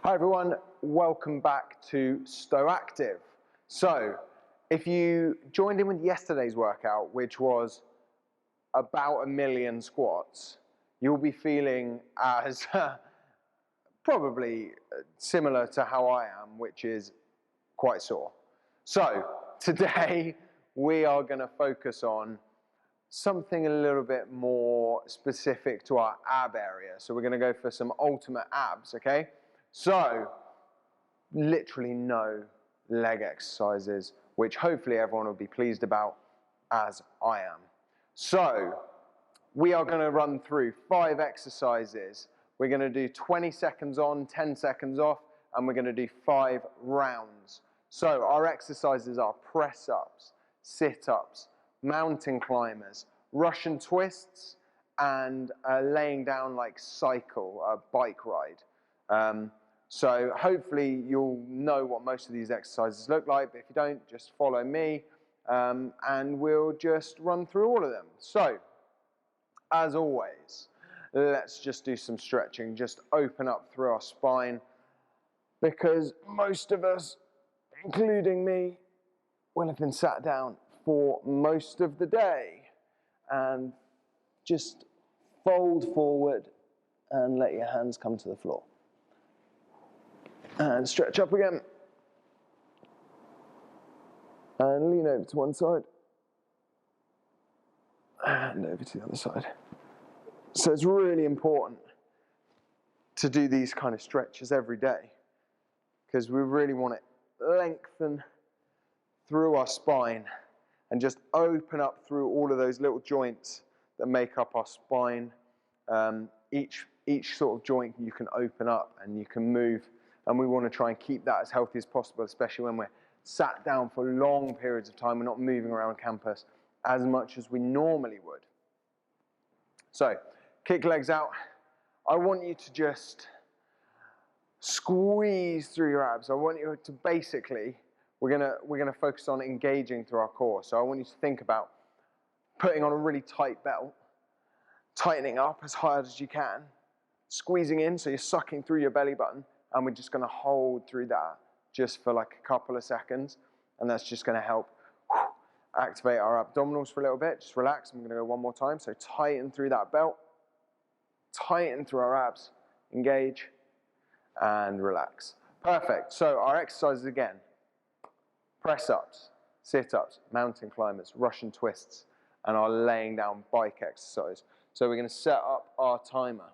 Hi everyone, welcome back to StoActive. So, if you joined in with yesterday's workout, which was about 1 million squats, you'll be feeling as probably similar to how I am, which is quite sore. So, today we are going to focus on something a little bit more specific to our ab area. So we're going to go for some ultimate abs, okay? So, literally no leg exercises, which hopefully everyone will be pleased about, as I am. So, we are going to run through 5 exercises. We're going to do 20 seconds on, 10 seconds off, and we're going to do 5 rounds. So, our exercises are press-ups, sit-ups, mountain climbers, Russian twists, and laying down like cycle, a bike ride. So hopefully you'll know what most of these exercises look like, but if you don't, just follow me and we'll just run through all of them. So, as always, let's just do some stretching, just open up through our spine, because most of us, including me, will have been sat down for most of the day. And just fold forward and let your hands come to the floor. And stretch up again. And lean over to one side. And over to the other side. So it's really important to do these kind of stretches every day, because we really want to lengthen through our spine and just open up through all of those little joints that make up our spine. Each sort of joint you can open up and you can move. And we want to try and keep that as healthy as possible, especially when we're sat down for long periods of time. We're not moving around campus as much as we normally would. So, kick legs out. I want you to just squeeze through your abs. I want you to basically, we're gonna focus on engaging through our core. So I want you to think about putting on a really tight belt, tightening up as hard as you can, squeezing in so you're sucking through your belly button. And we're just going to hold through that just for like a couple of seconds. And that's just going to help activate our abdominals for a little bit. Just relax. I'm going to go one more time. So tighten through that belt. Tighten through our abs. Engage. And relax. Perfect. So our exercises again. Press-ups, sit-ups, mountain climbers, Russian twists, and our laying down bike exercise. So we're going to set up our timer.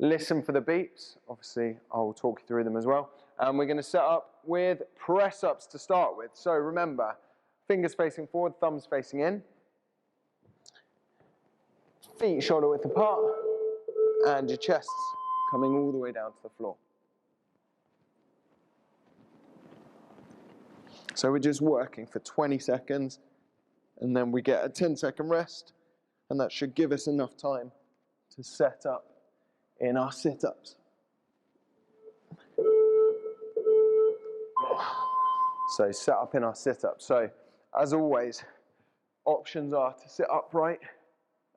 Listen for the beeps. Obviously, I'll talk you through them as well. And we're going to set up with press-ups to start with. So remember, fingers facing forward, thumbs facing in. Feet shoulder width apart. And your chests coming all the way down to the floor. So we're just working for 20 seconds. And then we get a 10-second rest. And that should give us enough time to set up in our sit-ups. So set up in our sit-ups. So as always, options are to sit upright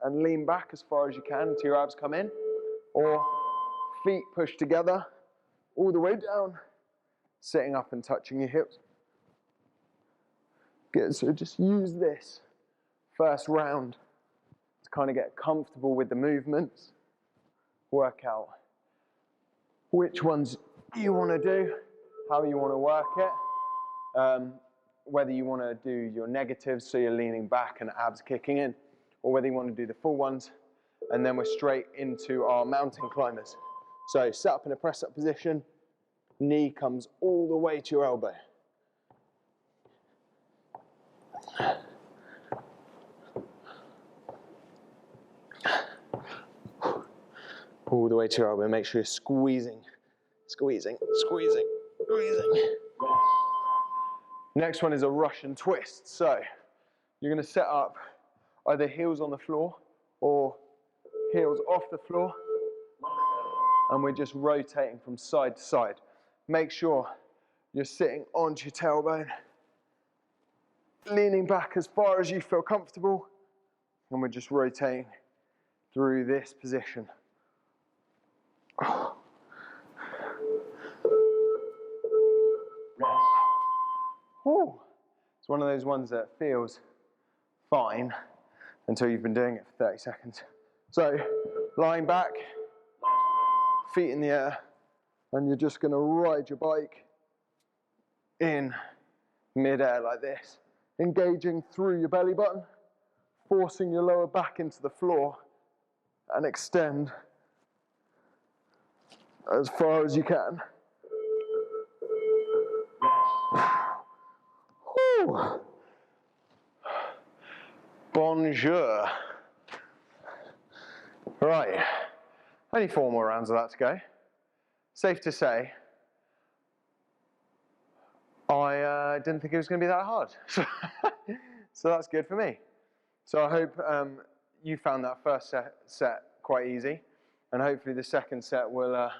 and lean back as far as you can until your abs come in, or feet pushed together all the way down, sitting up and touching your hips. Good, so just use this first round to kind of get comfortable with the movements. Work out which ones you want to do, how you want to work it, whether you want to do your negatives, so you're leaning back and abs kicking in, or whether you want to do the full ones, and then we're straight into our mountain climbers. So set up in a press-up position, knee comes all the way to your elbow. All the way to your elbow. Make sure you're squeezing, squeezing, squeezing, squeezing. Next one is a Russian twist. So you're going to set up either heels on the floor or heels off the floor. And we're just rotating from side to side. Make sure you're sitting onto your tailbone, leaning back as far as you feel comfortable. And we're just rotating through this position. Whew. It's one of those ones that feels fine until you've been doing it for 30 seconds. So, lying back, feet in the air, and you're just going to ride your bike in mid-air like this, engaging through your belly button, forcing your lower back into the floor, and extend as far as you can. Whew. Bonjour. Right, only 4 more rounds of that to go. Safe to say, I didn't think it was going to be that hard. So that's good for me. So I hope you found that first set quite easy, and hopefully the second set will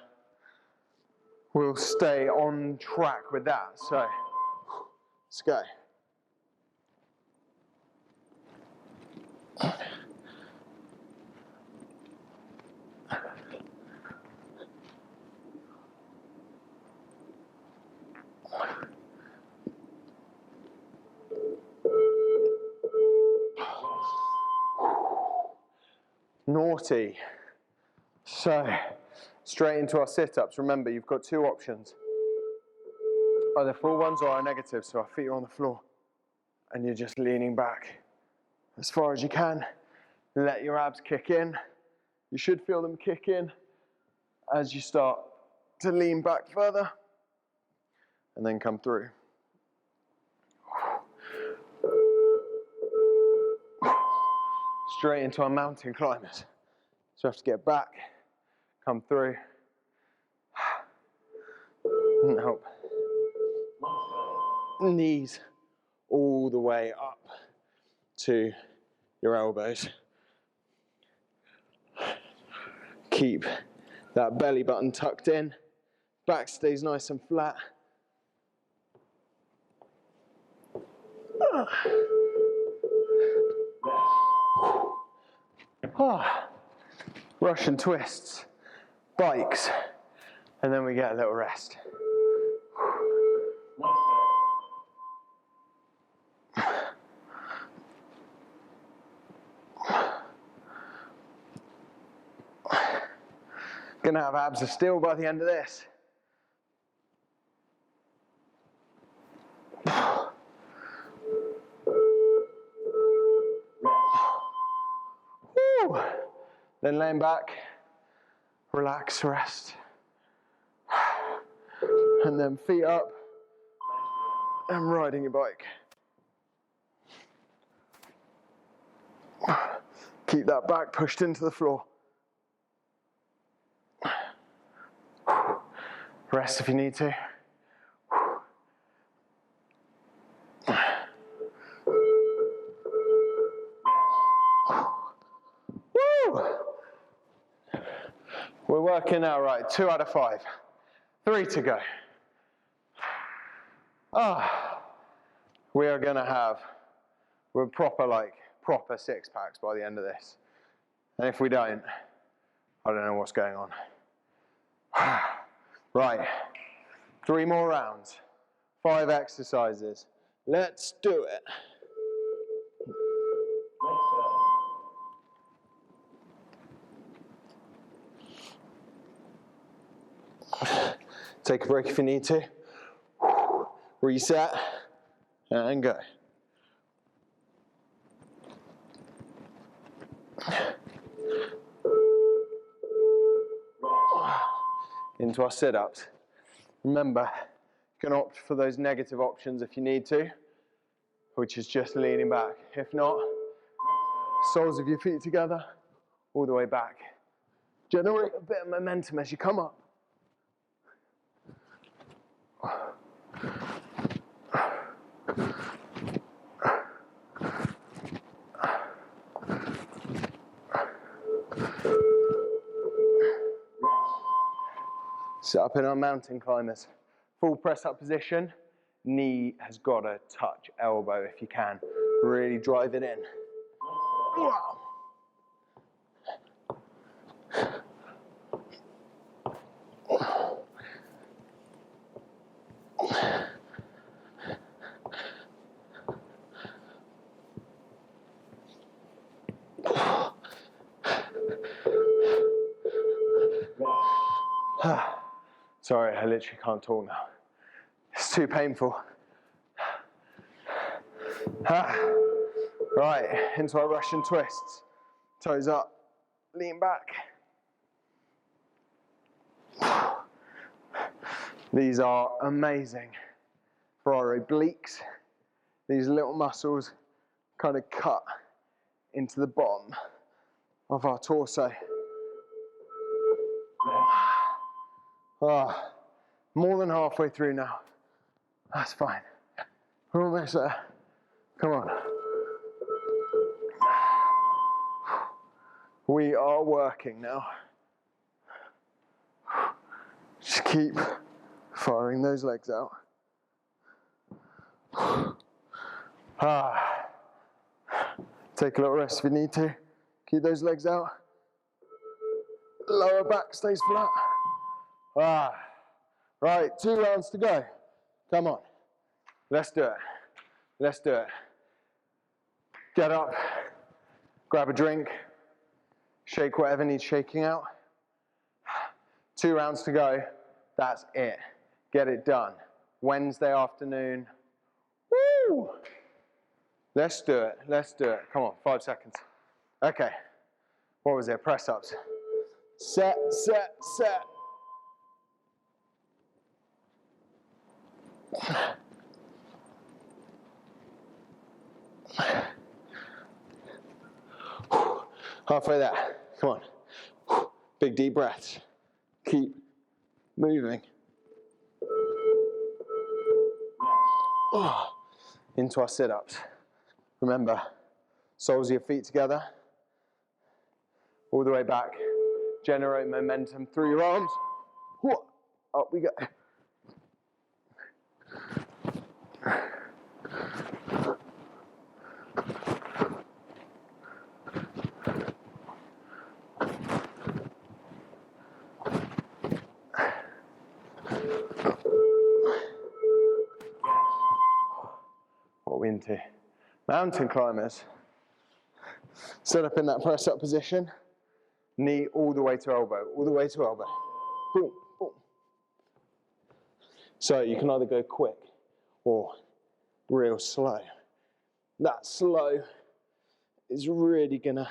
stay on track with that. So let's go. Naughty. So, straight into our sit-ups. Remember, you've got 2 options. Either full ones or our negatives, so our feet are on the floor. And you're just leaning back as far as you can. Let your abs kick in. You should feel them kick in as you start to lean back further. And then come through. Straight into our mountain climbers. So we have to get back, come through. Didn't help. Knees all the way up to your elbows. Keep that belly button tucked in. Back stays nice and flat. Russian twists, bikes, and then we get a little rest. Gonna have abs of steel by the end of this. Woo. Then laying back, relax, rest. And then feet up and riding your bike. Keep that back pushed into the floor. Rest if you need to. Woo! We're working out right. 2 out of 5. 3 to go. We are gonna have proper 6 packs by the end of this. And if we don't, I don't know what's going on. Right, 3 more rounds, 5 exercises. Let's do it. Take a break if you need to. Reset, and go. Into our sit-ups. Remember, you can opt for those negative options if you need to, which is just leaning back. If not, soles of your feet together, all the way back. Generate a bit of momentum as you come up. Sit up in our mountain climbers. Full press up position. Knee has got to touch elbow if you can. Really drive it in. Wow. Sorry, I literally can't talk now. It's too painful. Right, into our Russian twists. Toes up, lean back. These are amazing for our obliques. These little muscles kind of cut into the bottom of our torso. More than halfway through now. That's fine. We're almost there. Come on. We are working now. Just keep firing those legs out. Take a little rest if you need to. Keep those legs out. Lower back stays flat. Right, 2 rounds to go. Come on. Let's do it. Let's do it. Get up. Grab a drink. Shake whatever needs shaking out. 2 rounds to go. That's it. Get it done. Wednesday afternoon. Woo! Let's do it. Let's do it. Come on, 5 seconds. Okay. What was it? Press ups. Set, set, set. Halfway there. Come on. Big deep breaths. Keep moving. Into our sit-ups. Remember, soles of your feet together. All the way back. Generate momentum through your arms. Up we go. What are we into? Mountain climbers. Set up in that press up position. Knee all the way to elbow, all the way to elbow. Boom, boom. So you can either go quick or real slow. That slow is really gonna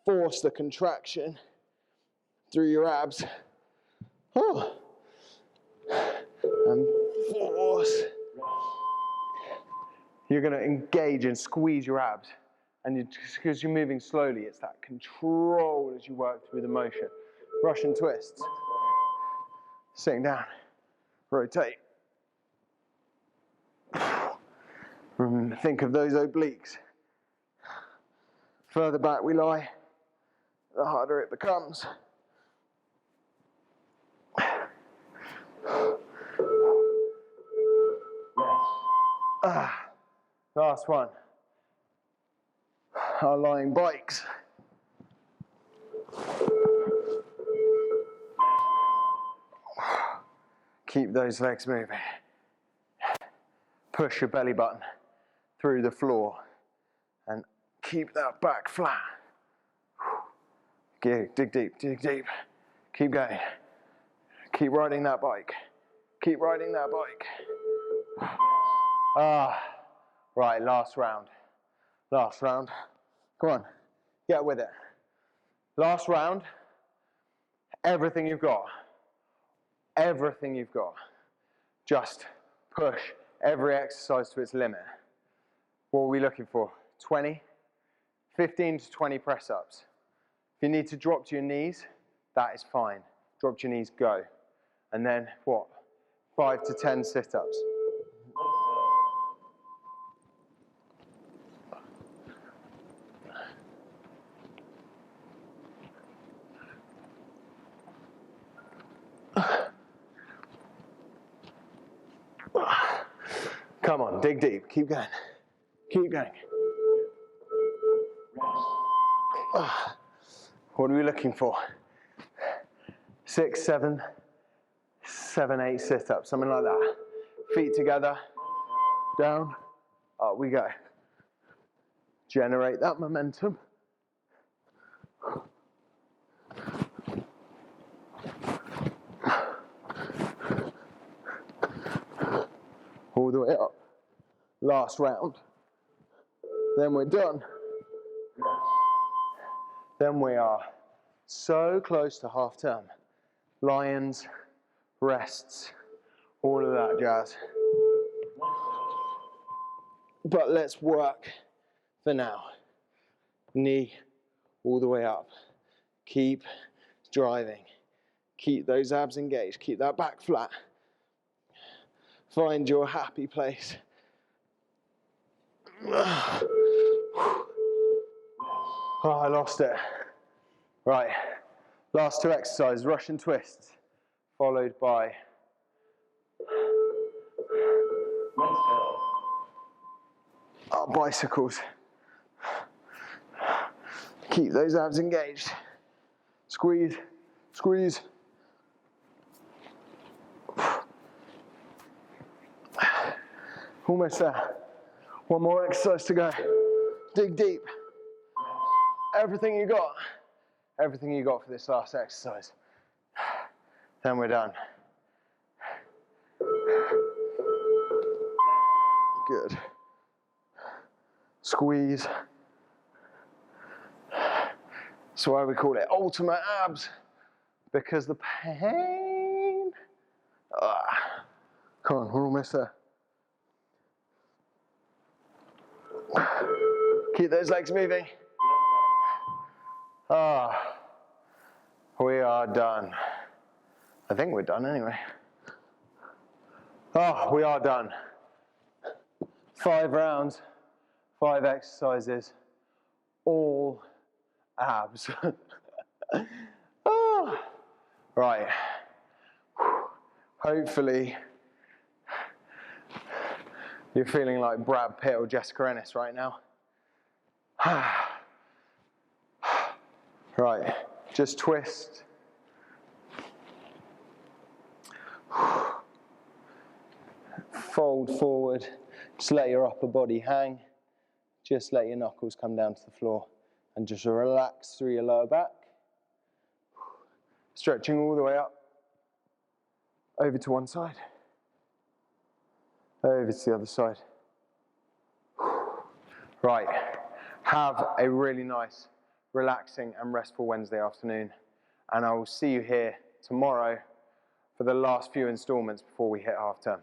force the contraction through your abs. And force. You're gonna engage and squeeze your abs. And just because you're moving slowly, it's that control as you work through the motion. Russian twists. Sitting down. Rotate. Think of those obliques. Further back we lie, the harder it becomes. Last one. Our lying bikes. Keep those legs moving. Push your belly button through the floor and keep that back flat. Dig deep, dig deep. Keep going. Keep riding that bike. Keep riding that bike. Right, last round. Last round. Come on, get with it. Last round, everything you've got. Everything you've got. Just push every exercise to its limit. What are we looking for? 20? 15 to 20 press-ups. If you need to drop to your knees, that is fine. Drop to your knees, go. And then what? 5 to 10 sit-ups. Come on, dig deep, keep going. Keep going. What are we looking for? 6, 7, 8 sit-ups, something like that. Feet together, down, up we go. Generate that momentum. the way up. Last round. Then we're done. Then we are so close to half term. Lions, rests, all of that jazz. But let's work for now. Knee all the way up. Keep driving. Keep those abs engaged. Keep that back flat. Find your happy place. Oh, I lost it. Right, last two exercises, Russian twists, followed by our bicycles. Keep those abs engaged. Squeeze, squeeze. Almost there. One more exercise to go. Dig deep. Everything you got. Everything you got for this last exercise. Then we're done. Good. Squeeze. That's why we call it ultimate abs, because the pain. Come on, we're almost there. Keep those legs moving. We are done. I think we're done anyway. We are done. 5 rounds, 5 exercises, all abs. Right. Hopefully, you're feeling like Brad Pitt or Jessica Ennis right now. Right, just twist. Fold forward. Just let your upper body hang. Just let your knuckles come down to the floor. And just relax through your lower back. Stretching all the way up. Over to one side. Over to the other side. Right, have a really nice, relaxing and restful Wednesday afternoon. And I will see you here tomorrow for the last few installments before we hit half term.